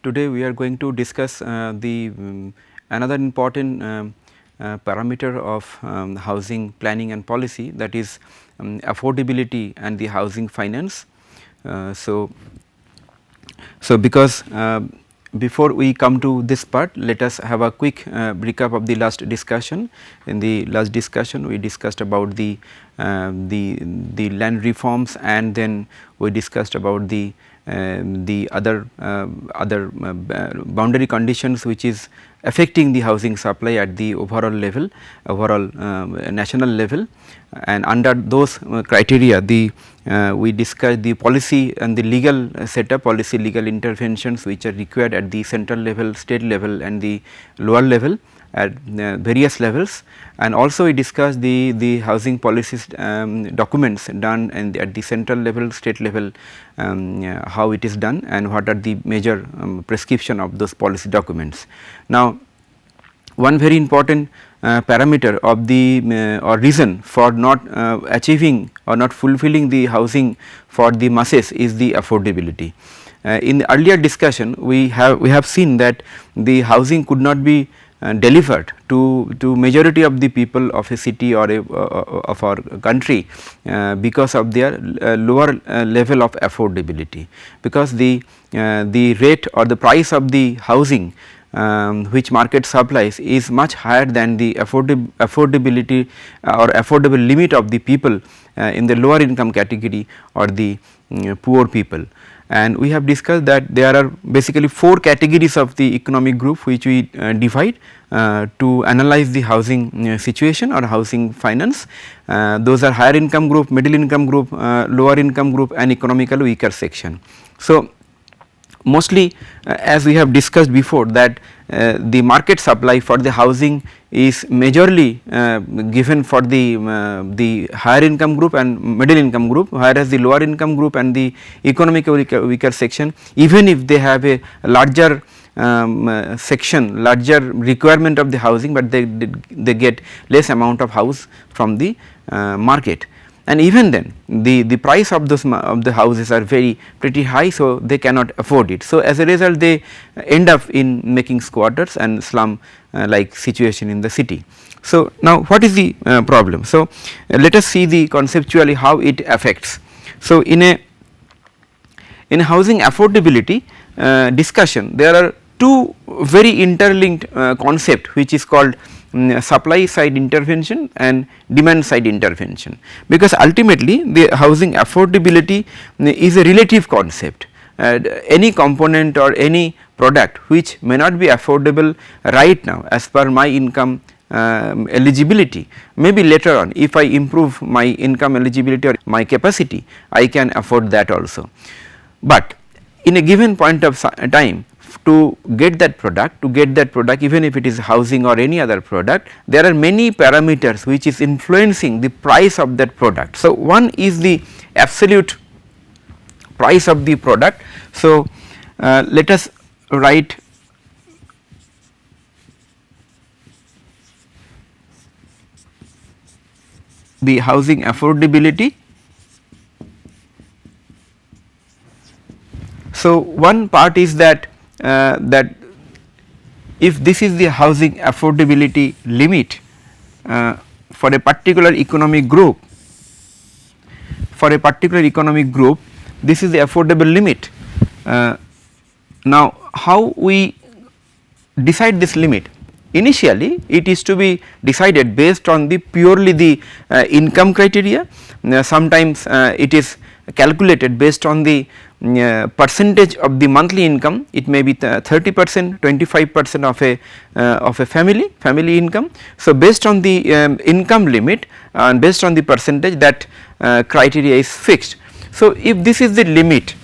today we are going to discuss the another important parameter of housing planning and policy, that is affordability and the housing finance. So because before we come to this part, let us have a quick recap of the last discussion. In the last discussion we discussed about the land reforms, and then we discussed about the other boundary conditions which is affecting the housing supply at the overall level, national level, and under those criteria we discussed the policy and the legal setup, policy legal interventions which are required at the central level, state level and the lower level at various levels, and also we discussed the housing policies documents done and at the central level, state level, how it is done and what are the major prescription of those policy documents. Now, one very important parameter of the or reason for not achieving or not fulfilling the housing for the masses is the affordability. In the earlier discussion we have seen that the housing could not be delivered to majority of the people of a city or of our country because of their lower level of affordability, because the rate or the price of the housing which market supplies is much higher than the affordability or affordable limit of the people in the lower income category or the poor people. And we have discussed that there are basically 4 categories of the economic group which we divide to analyze the housing situation or housing finance. Those are higher income group, middle income group, lower income group and economically weaker section. So, mostly as we have discussed before that the market supply for the housing is majorly given for the higher income group and middle income group, whereas the lower income group and the economically weaker section, even if they have a larger section, larger requirement of the housing, but they get less amount of house from the market. And even then the price of those of the houses are pretty high, so they cannot afford it. So, as a result they end up in making squatters and slum like situation in the city. So, now what is the problem? So, let us see the conceptually how it affects. So, in a housing affordability discussion, there are 2 very interlinked concept which is called supply side intervention and demand side intervention, because ultimately the housing affordability is a relative concept. Any component or any product which may not be affordable right now as per my income eligibility, maybe later on if I improve my income eligibility or my capacity, I can afford that also. But in a given point of time, to get that product, even if it is housing or any other product, there are many parameters which is influencing the price of that product. So, one is the absolute price of the product. So, let us write the housing affordability. So, one part is that if this is the housing affordability limit for a particular economic group, this is the affordable limit. Now, how we decide this limit? Initially it is to be decided based on the purely the income criteria. Sometimes it is calculated based on the percentage of the monthly income. It may be 30%, 25% of a family income. So, based on the income limit and based on the percentage, that criteria is fixed. So, if this is the limit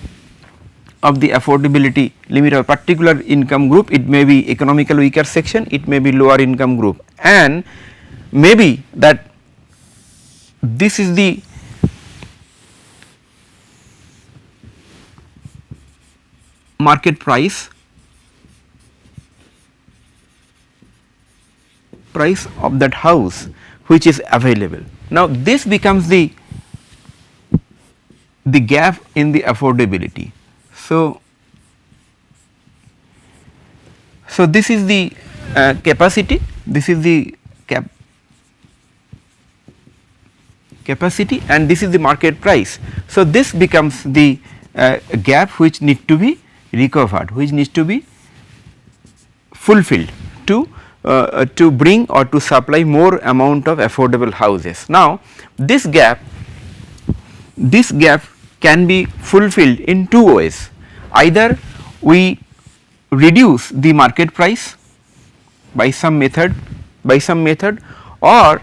of the affordability limit of particular income group, it may be economically weaker section, it may be lower income group, and maybe that this is the market price of that house which is available. Now, this becomes the gap in the affordability. So, So, this is the capacity, this is the capacity and this is the market price. So, this becomes the gap which need to be recovered, which needs to be fulfilled to bring or to supply more amount of affordable houses. Now, this gap can be fulfilled in two ways. Either we reduce the market price by some method or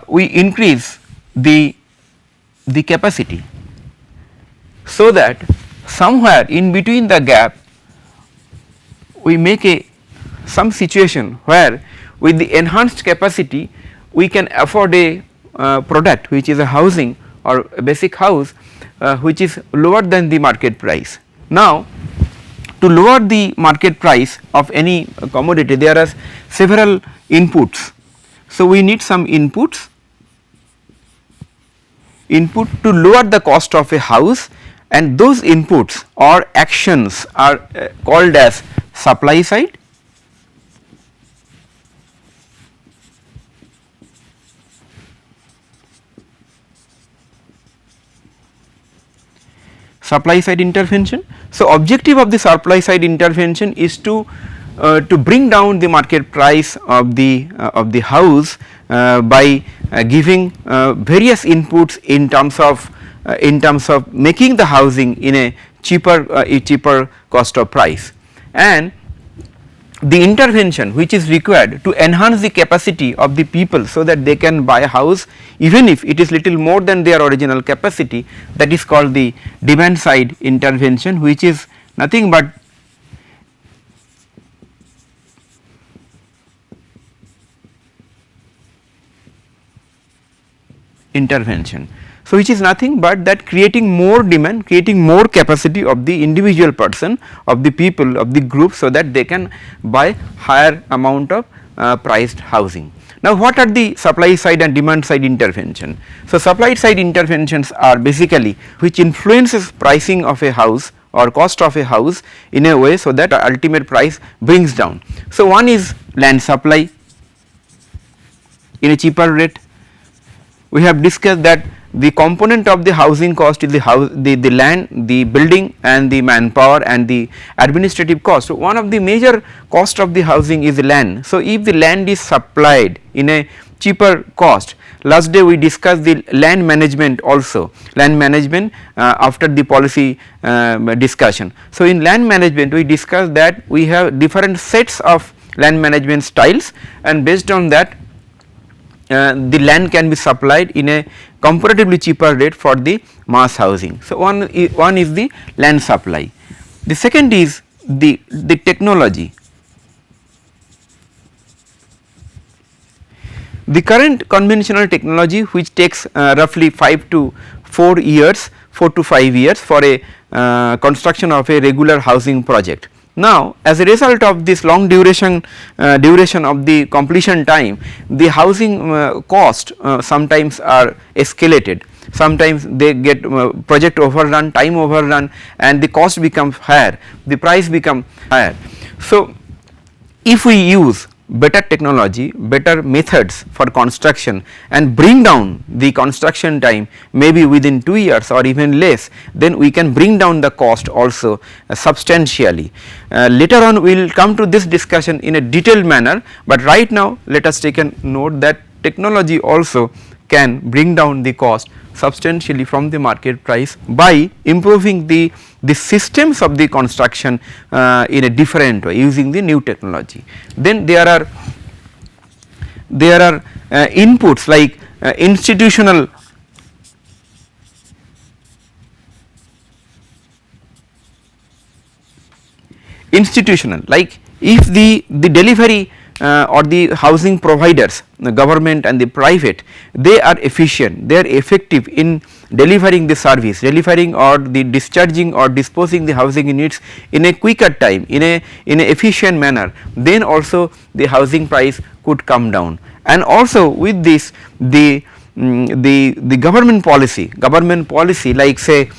we increase the capacity, so that somewhere in between the gap we make some situation where with the enhanced capacity we can afford a product which is a housing or a basic house which is lower than the market price. Now, to lower the market price of any commodity there are several inputs. So, we need some input to lower the cost of a house, and those inputs or actions are called as supply side, intervention. So, objective of the supply side intervention is to bring down the market price of the house by giving various inputs in terms of making the housing in a cheaper cost of price, and the intervention which is required to enhance the capacity of the people so that they can buy a house even if it is little more than their original capacity, that is called the demand side intervention, which is nothing but intervention. So, which is nothing but that creating more demand, creating more capacity of the individual person, of the people, of the group, so that they can buy higher amount of priced housing. Now, what are the supply side and demand side intervention? So, supply side interventions are basically which influences pricing of a house or cost of a house in a way so that ultimate price brings down. So, one is land supply in a cheaper rate. We have discussed that the component of the housing cost is the land, the building and the manpower and the administrative cost. So, one of the major cost of the housing is the land. So, if the land is supplied in a cheaper cost, last day we discussed the land management also, land management after the policy discussion. So, in land management we discussed that we have different sets of land management styles, and based on that the land can be supplied in a comparatively cheaper rate for the mass housing. So, one is the land supply. The second is the technology. The current conventional technology which takes roughly 5 to 4 years, 4 to 5 years for a construction of a regular housing project. Now, as a result of this long duration of the completion time, the housing cost sometimes are escalated, sometimes they get project overrun, time overrun, and the cost becomes higher, the price become higher. So, if we use better technology, better methods for construction and bring down the construction time maybe within 2 years or even less, then we can bring down the cost also substantially. Later on we will come to this discussion in a detailed manner, but right now let us take a note that technology also can bring down the cost substantially from the market price by improving the systems of the construction in a different way using the new technology. Then there are inputs like institutional like if the delivery or the housing providers, the government and the private, they are efficient, they are effective in delivering the service, delivering or the discharging or disposing the housing units in a quicker time, in a efficient manner, then also the housing price could come down. And also with this the government policy like say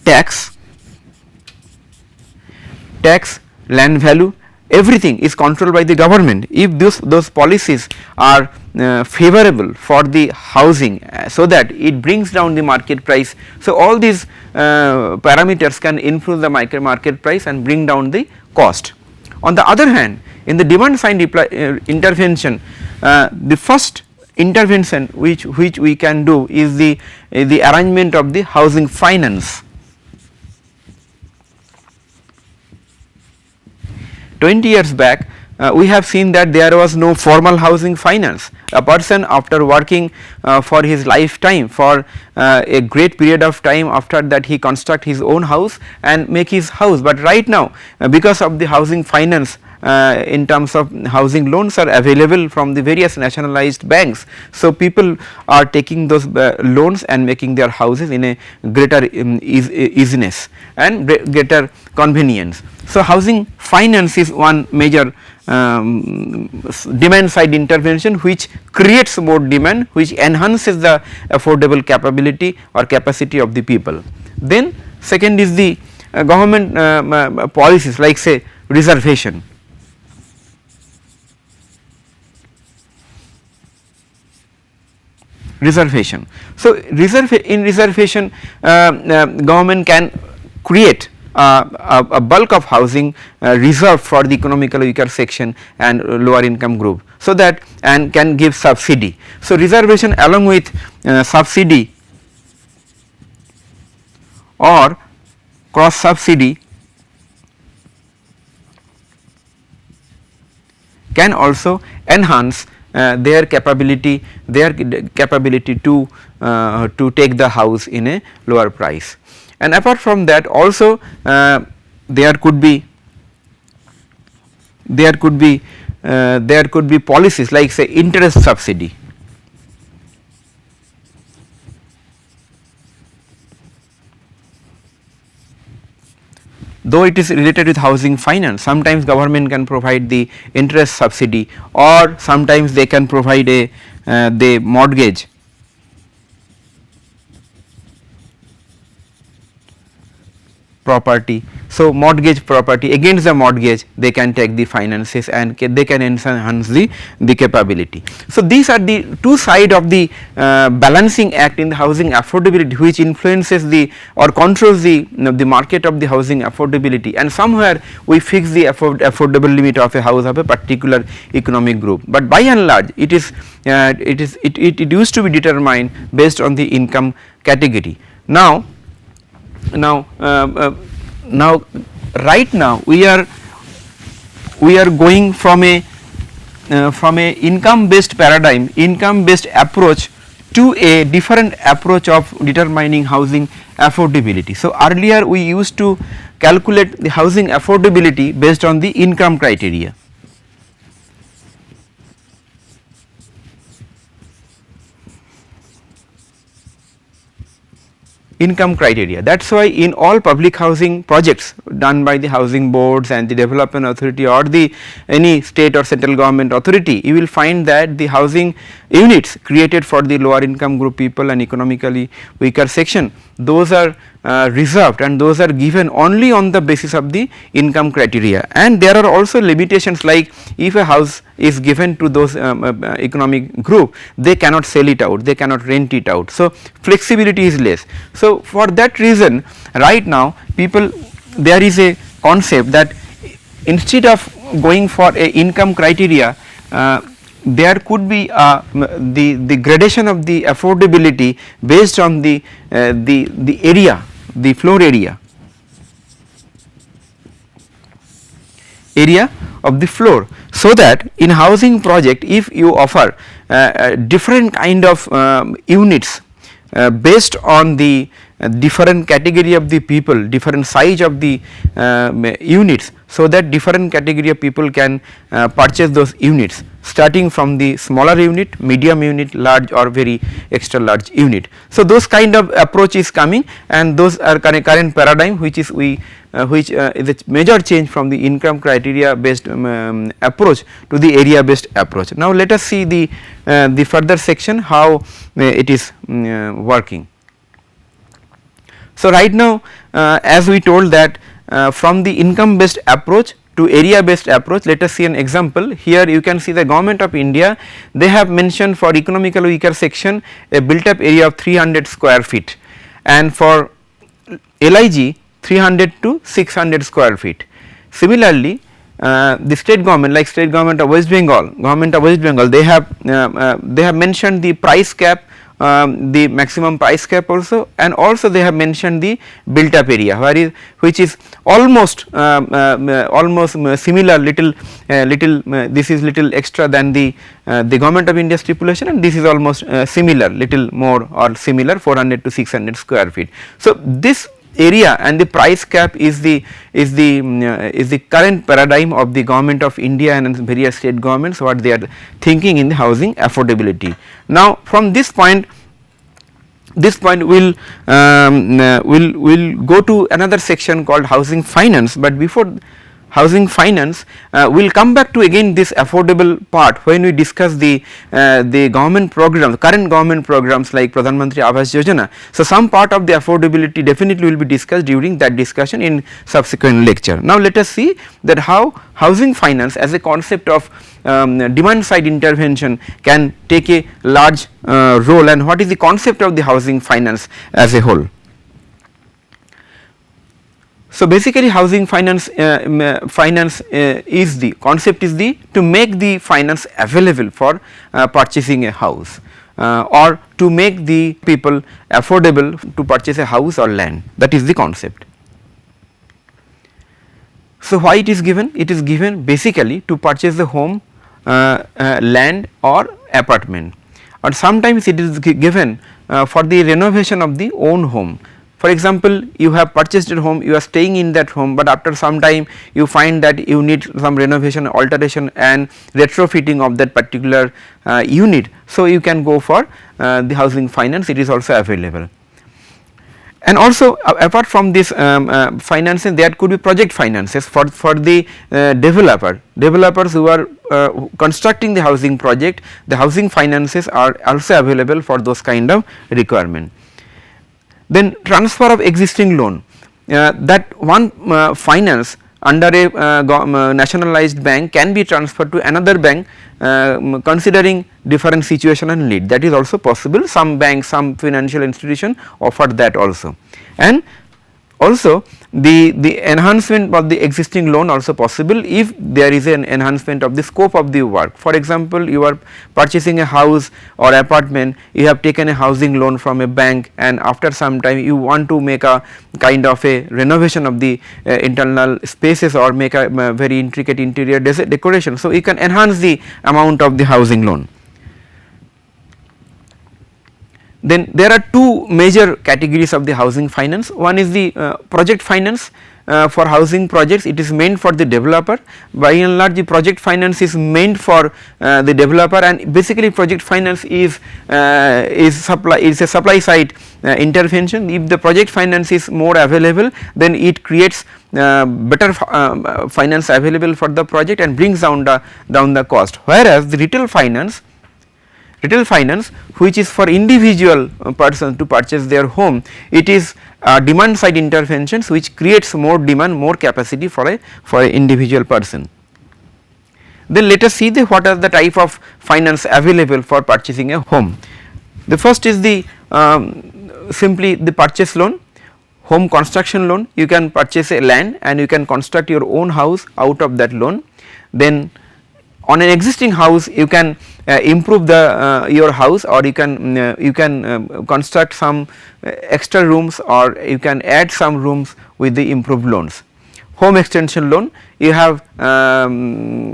tax land value, everything is controlled by the government. If those policies are favorable for the housing, so that it brings down the market price, so all these parameters can influence the market price and bring down the cost. On the other hand, in the demand side intervention, the first intervention which we can do is the arrangement of the housing finance. 20 years back, we have seen that there was no formal housing finance. A person, after working for his lifetime, for a great period of time, after that he construct his own house and make his house. But right now, because of the housing finance, in terms of housing loans are available from the various nationalized banks. So, people are taking those loans and making their houses in a greater easiness and greater convenience. So, housing finance is one major demand side intervention which creates more demand, which enhances the affordable capability or capacity of the people. Then second is the government policies, like say reservation. Reservation. So, in reservation, government can create a bulk of housing reserved for the economically weaker section and lower income group, so that, and can give subsidy. So, reservation along with subsidy or cross subsidy can also enhance their capability to take the house in a lower price. And apart from that, also there could be policies like say interest subsidy. Though it is related with housing finance, sometimes government can provide the interest subsidy, or sometimes they can provide the mortgage property. So, mortgage property, against the mortgage they can take the finances and they can enhance the capability. So, these are the two sides of the balancing act in the housing affordability, which influences the or controls the market of the housing affordability, and somewhere we fix the affordable limit of a house of a particular economic group. But by and large it used to be determined based on the income category. Now right now we are going from a income based paradigm, income based approach, to a different approach of determining housing affordability. So, earlier we used to calculate the housing affordability based on the income criteria. Income criteria. That is why in all public housing projects done by the housing boards and the development authority or the any state or central government authority, you will find that the housing units created for the lower income group people and economically weaker section, those are reserved and those are given only on the basis of the income criteria. And there are also limitations, like if a house is given to those economic group, they cannot sell it out, they cannot rent it out. So, flexibility is less. So, for that reason right now people, there is a concept that instead of going for a income criteria, there could be the gradation of the affordability based on the area, the floor area of the floor, so that in housing project if you offer different kind of units based on the different category of the people, different size of the units, so that different category of people can purchase those units, starting from the smaller unit, medium unit, large or very extra large unit. So, those kind of approach is coming, and those are current paradigm which is is a major change from the income criteria based approach to the area based approach. Now, let us see the further section how it is working. So, right now as we told that from the income based approach to area based approach. Let us see an example. Here you can see the Government of India, they have mentioned for economically weaker section a built up area of 300 square feet, and for LIG 300 to 600 square feet. Similarly, the state government, like state government of West Bengal, they have mentioned the price cap, the maximum price cap also, and also they have mentioned the built up area, which is almost similar, this is little extra than the Government of India stipulation, and this is almost similar, little more or similar, 400 to 600 square feet. So this area and the price cap is the current paradigm of the Government of India and various state governments, what they are thinking in the housing affordability. Now from this point we will go to another section called housing finance, but before housing finance we will come back to again this affordable part when we discuss the government programs, current government programs like Pradhan Mantri Awas Yojana. So some part of the affordability definitely will be discussed during that discussion in subsequent lecture. Now let us see that how housing finance as a concept of demand side intervention can take a large role, and what is the concept of the housing finance as a whole. So basically housing finance is the concept is the to make the finance available for purchasing a house or to make the people affordable to purchase a house or land, that is the concept. So why it is given? It is given basically to purchase the home, land or apartment, or sometimes it is given for the renovation of the own home. For example, you have purchased a home, you are staying in that home, but after some time you find that you need some renovation, alteration and retrofitting of that particular unit. So you can go for the housing finance, it is also available. And also apart from this financing, there could be project finances for the developers who are constructing the housing project. The housing finances are also available for those kind of requirement. Then transfer of existing loan, that one finance under a nationalized bank can be transferred to another bank considering different situation and need, that is also possible. Some banks, some financial institution offer that also, and also the enhancement of the existing loan also possible if there is an enhancement of the scope of the work. For example, you are purchasing a house or apartment, you have taken a housing loan from a bank, and after some time you want to make a kind of a renovation of the internal spaces or make a very intricate interior decoration. So you can enhance the amount of the housing loan. Then there are two major categories of the housing finance. One is the project finance for housing projects, it is meant for the developer. By and large the project finance is meant for the developer, and basically project finance is a supply side intervention. If the project finance is more available, then it creates better finance available for the project and brings down the cost. Whereas the retail finance which is for individual persons to purchase their home, it is demand side interventions which creates more demand, more capacity for a individual person. Then let us see what are the type of finance available for purchasing a home. The first is the simply the purchase loan, home construction loan. You can purchase a land and you can construct your own house out of that loan. Then on an existing house you can improve the your house, or you can construct some extra rooms, or you can add some rooms with the improved loans. Home extension loan, you have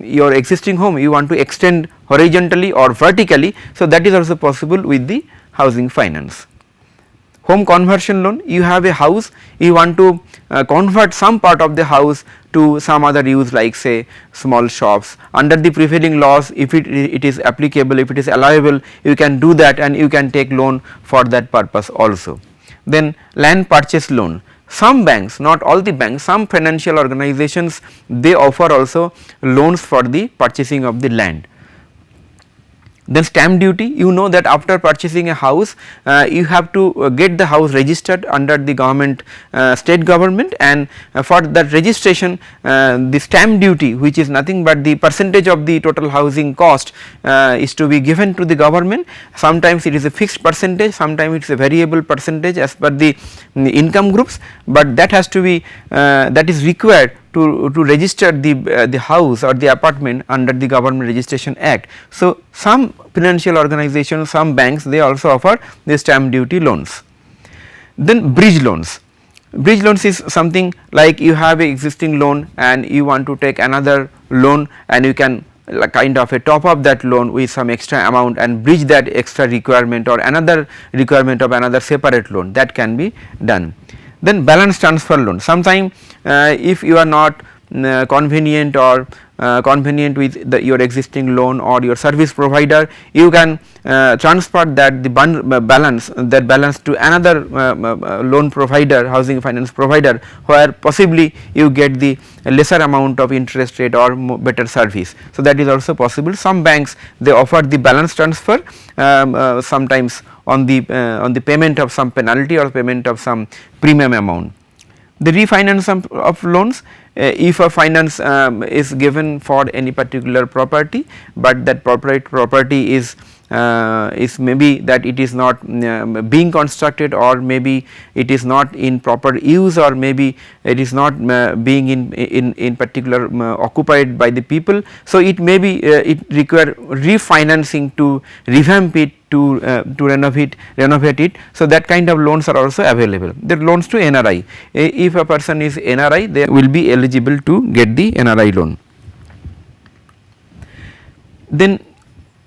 your existing home, you want to extend horizontally or vertically, so that is also possible with the housing finance. Home conversion loan, you have a house, you want to convert some part of the house to some other use, like say small shops. Under the prevailing laws, if it is applicable, if it is allowable, you can do that and you can take loan for that purpose also. Then land purchase loan, some banks, not all the banks, some financial organizations, they offer also loans for the purchasing of the land. Then stamp duty, you know that after purchasing a house you have to get the house registered under the government, state government, and for that registration the stamp duty, which is nothing but the percentage of the total housing cost, is to be given to the government. Sometimes it is a fixed percentage, sometimes it is a variable percentage as per the income groups, but that has to be that is required to register the house or the apartment under the Government Registration Act. So, some financial organizations, some banks, they also offer the stamp duty loans. Then bridge loans. Bridge loans is something like you have a existing loan and you want to take another loan, and you can kind of a top up that loan with some extra amount and bridge that extra requirement or another requirement of another separate loan, that can be done. Then balance transfer loan, sometime if you are not convenient or convenient with your existing loan or your service provider, you can transfer that the balance to another loan provider, housing finance provider, where possibly you get the lesser amount of interest rate or better service. So, that is also possible. Some banks, they offer the balance transfer sometimes on the payment of some penalty or payment of some premium amount. The refinance of loans, if a finance is given for any particular property, but that property is maybe that it is not being constructed, or maybe it is not in proper use, or maybe it is not being in particular occupied by the people. So, it may be it require refinancing to revamp it, to renovate it. So, that kind of loans are also available. The loans to NRI, if a person is NRI, they will be eligible to get the NRI loan. Then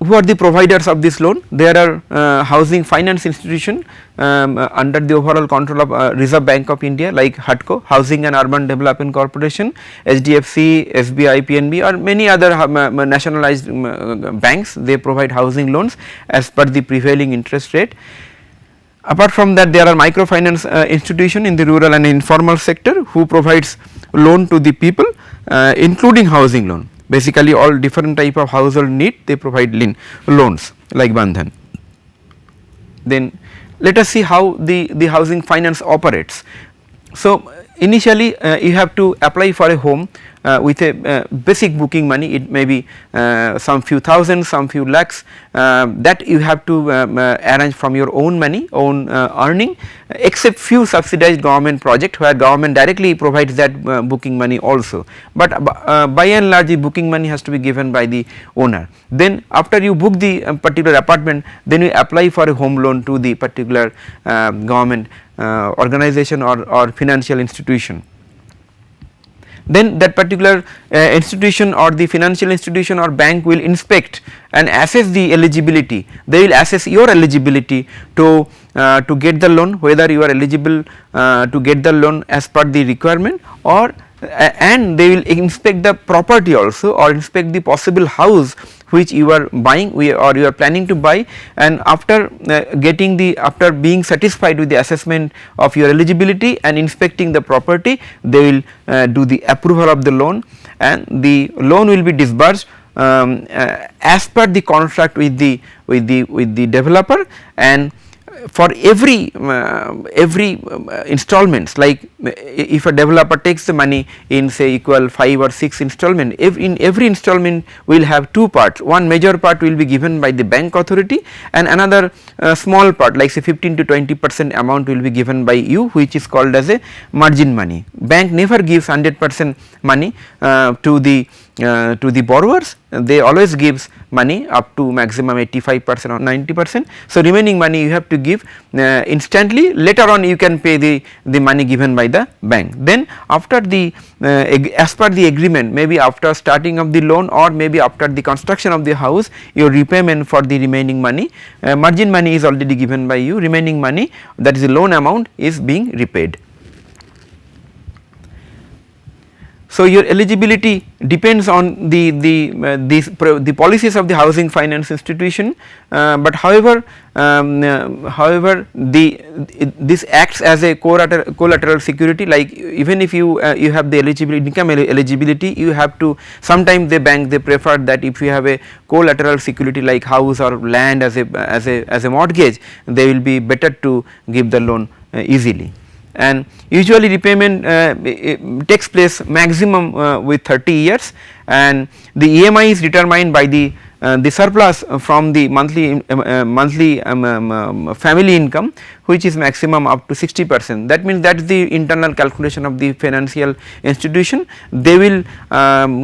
who are the providers of this loan? There are housing finance institution under the overall control of Reserve Bank of India, like HUDCO, Housing and Urban Development Corporation, HDFC, SBI, PNB, or many other nationalized banks. They provide housing loans as per the prevailing interest rate. Apart from that, there are microfinance institution in the rural and informal sector who provides loan to the people, including housing loan. Basically, all different type of household need, they provide loans like Bandhan. Then let us see how the housing finance operates. So, initially you have to apply for a home with a basic booking money. It may be some few thousands, some few lakhs, that you have to arrange from your own money, own earning, except few subsidized government project where government directly provides that booking money also, but by and large the booking money has to be given by the owner. Then after you book the particular apartment, then you apply for a home loan to the particular government organization or financial institution. Then that particular institution or the financial institution or bank will inspect and assess the eligibility. They will assess your eligibility to get the loan, whether you are eligible to get the loan as per the requirement, or and they will inspect the property also, or inspect the possible house which you are buying or you are planning to buy, and after after being satisfied with the assessment of your eligibility and inspecting the property, they will do the approval of the loan, and the loan will be disbursed as per the contract with the developer. And for every installments, like if a developer takes the money in say equal 5 or 6 installment, in every installment will have two parts. One major part will be given by the bank authority, and another small part like say 15 to 20% amount will be given by you, which is called as a margin money. Bank never gives 100% money to the borrowers. They always gives money up to maximum 85% or 90%. So, remaining money you have to give instantly. Later on you can pay the money given by the bank. Then after the as per the agreement, maybe after starting of the loan or maybe after the construction of the house, your repayment for the remaining money, margin money is already given by you, remaining money, that is the loan amount, is being repaid. So, your eligibility depends on the policies of the housing finance institution, but however, this acts as a collateral security, like even if you have the income eligibility, you have to, sometimes the bank they prefer that if you have a collateral security like house or land as a mortgage, they will be better to give the loan easily. And usually repayment takes place maximum with 30 years, and the EMI is determined by the surplus from the monthly family income, which is maximum up to 60%. That means that is the internal calculation of the financial institution. They will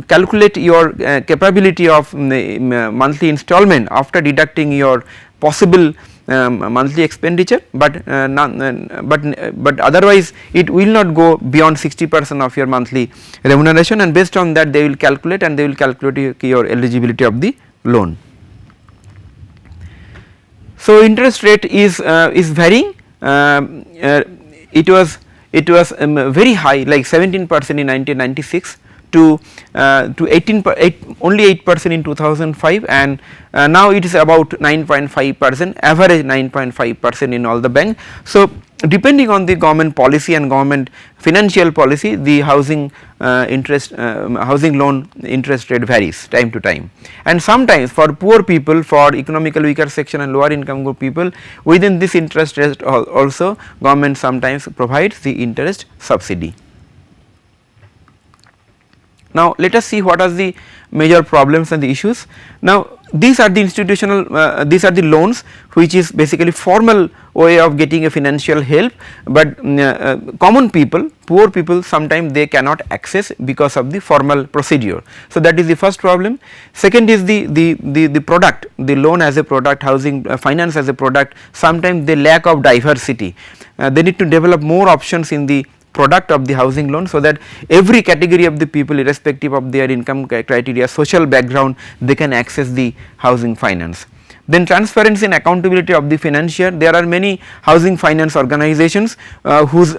calculate your capability of monthly installment after deducting your possible monthly expenditure, but otherwise it will not go beyond 60% of your monthly remuneration, and based on that they will calculate, and they will calculate your eligibility of the loan. So, interest rate is varying. It was very high, like 17% in 1996 to only 8% in 2005, and now it is about 9.5%, average 9.5% in all the banks. So, depending on the government policy and government financial policy, the housing loan interest rate varies time to time, and sometimes for poor people, for economically weaker section and lower income group people, within this interest rate also government sometimes provides the interest subsidy. Now, let us see what are the major problems and the issues. Now, these are the institutional, these are the loans which is basically formal way of getting a financial help, but common people, poor people, sometimes they cannot access because of the formal procedure. So, that is the first problem. Second is the product, the loan as a product, housing finance as a product, sometimes they lack of diversity. They need to develop more options in the product of the housing loan, so that every category of the people, irrespective of their income criteria, social background, they can access the housing finance. Then transparency and accountability of the financier. There are many housing finance organizations whose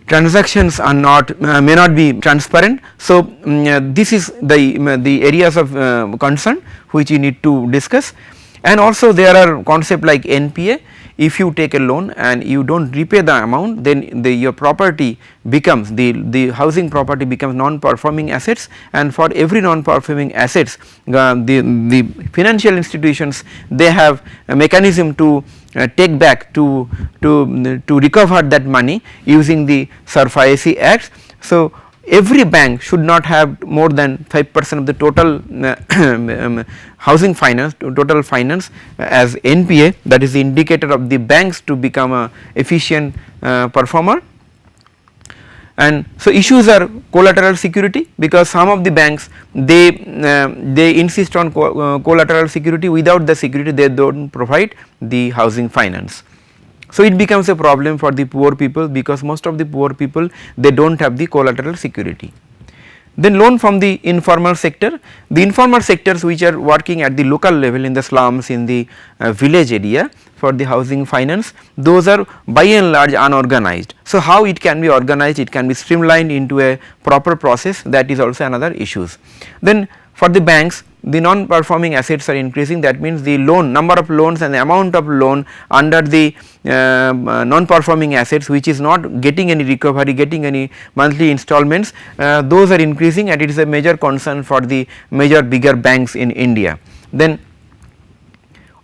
transactions are not may not be transparent. So, this is the areas of concern which you need to discuss, and also there are concept like NPA. If you take a loan and you do not repay the amount, then your property becomes the housing property becomes non-performing assets, and for every non-performing assets, the financial institutions, they have a mechanism to take back to recover that money using the SARFAESI Act. So, every bank should not have more than 5% of the total housing finance, total finance as NPA, that is the indicator of the banks to become a efficient performer. And so, issues are collateral security, because some of the banks they insist on collateral security. Without the security they do not provide the housing finance. So, it becomes a problem for the poor people, because most of the poor people, they do not have the collateral security. Then loan from the informal sector. The informal sectors which are working at the local level, in the slums, in the village area, for the housing finance, those are by and large unorganized. So, how it can be organized? It can be streamlined into a proper process, that is also another issues. Then for the banks, the non-performing assets are increasing. That means the loan, number of loans and the amount of loan under the non-performing assets, which is not getting any recovery, getting any monthly installments, those are increasing, and it is a major concern for the major bigger banks in India. Then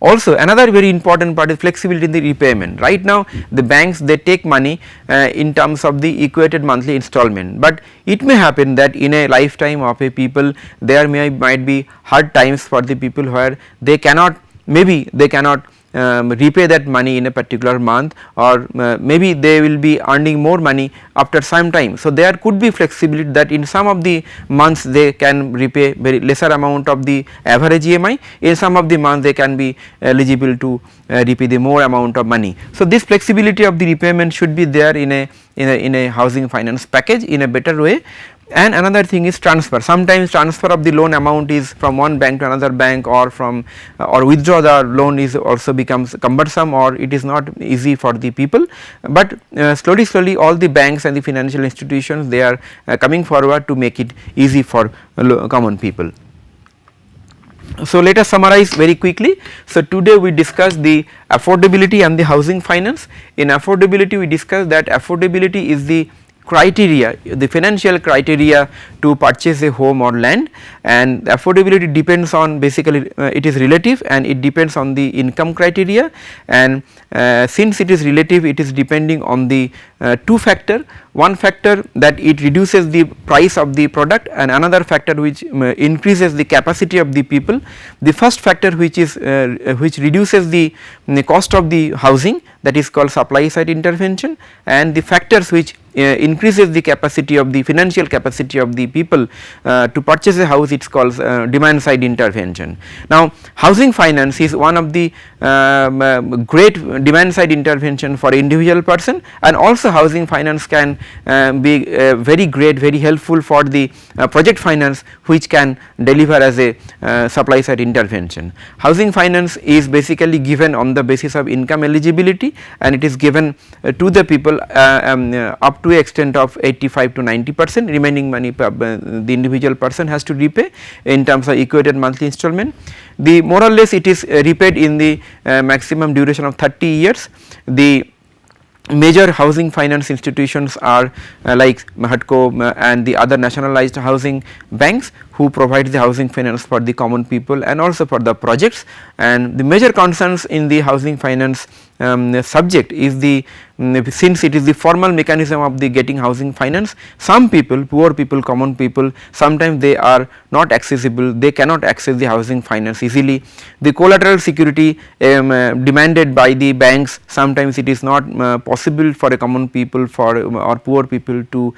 also another very important part is flexibility in the repayment. Right now the banks, they take money in terms of the equated monthly installment, but it may happen that in a lifetime of a people, there might be hard times for the people where they cannot, maybe they cannot repay that money in a particular month, or maybe they will be earning more money after some time. So, there could be flexibility that in some of the months they can repay very lesser amount of the average EMI, in some of the months they can be eligible to repay the more amount of money. So, this flexibility of the repayment should be there in a housing finance package in a better way. And another thing is transfer. Sometimes transfer of the loan amount is from one bank to another bank, or from or withdraw the loan is also becomes cumbersome, or it is not easy for the people. But slowly all the banks and the financial institutions, they are coming forward to make it easy for common people. So, let us summarize very quickly. So, today we discussed the affordability and the housing finance. In affordability, we discussed that affordability is the criteria, the financial criteria to purchase a home or land, and affordability depends on, basically it is relative and it depends on the income criteria, and since it is relative, it is depending on the two factor. One factor that it reduces the price of the product, and another factor which increases the capacity of the people. The first factor which is which reduces the cost of the housing, that is called supply side intervention, and the factors which increases the capacity of the financial capacity of the people to purchase a house, it is called demand side intervention. Now, housing finance is one of the great demand side intervention for individual person, and also housing finance can be very great, very helpful for the project finance, which can deliver as a supply side intervention. Housing finance is basically given on the basis of income eligibility, and it is given to the people up to extent of 85 to 90%, remaining money the individual person has to repay in terms of equated monthly installment. The more or less it is repaid in the maximum duration of 30 years. The major housing finance institutions are like HUDCO and the other nationalized housing banks, who provide the housing finance for the common people and also for the projects. And the major concerns in the housing finance subject is the since it is the formal mechanism of the getting housing finance, some people, poor people, common people, sometimes they are not accessible, they cannot access the housing finance easily. The collateral security demanded by the banks, sometimes it is not possible for a common people or poor people to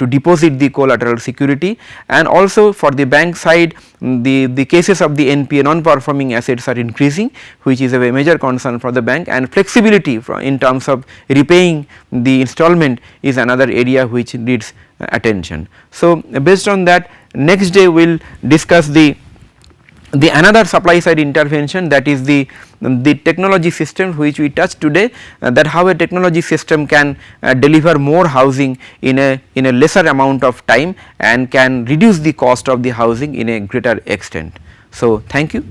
deposit the collateral security. And also for the bank side, the cases of the NPA, non-performing assets, are increasing, which is a major concern for the bank, and flexibility in terms of repaying the installment is another area which needs attention. So, based on that, next day we will discuss the another supply side intervention, that is the technology system which we touched today, that how a technology system can deliver more housing in a lesser amount of time and can reduce the cost of the housing in a greater extent. So, thank you.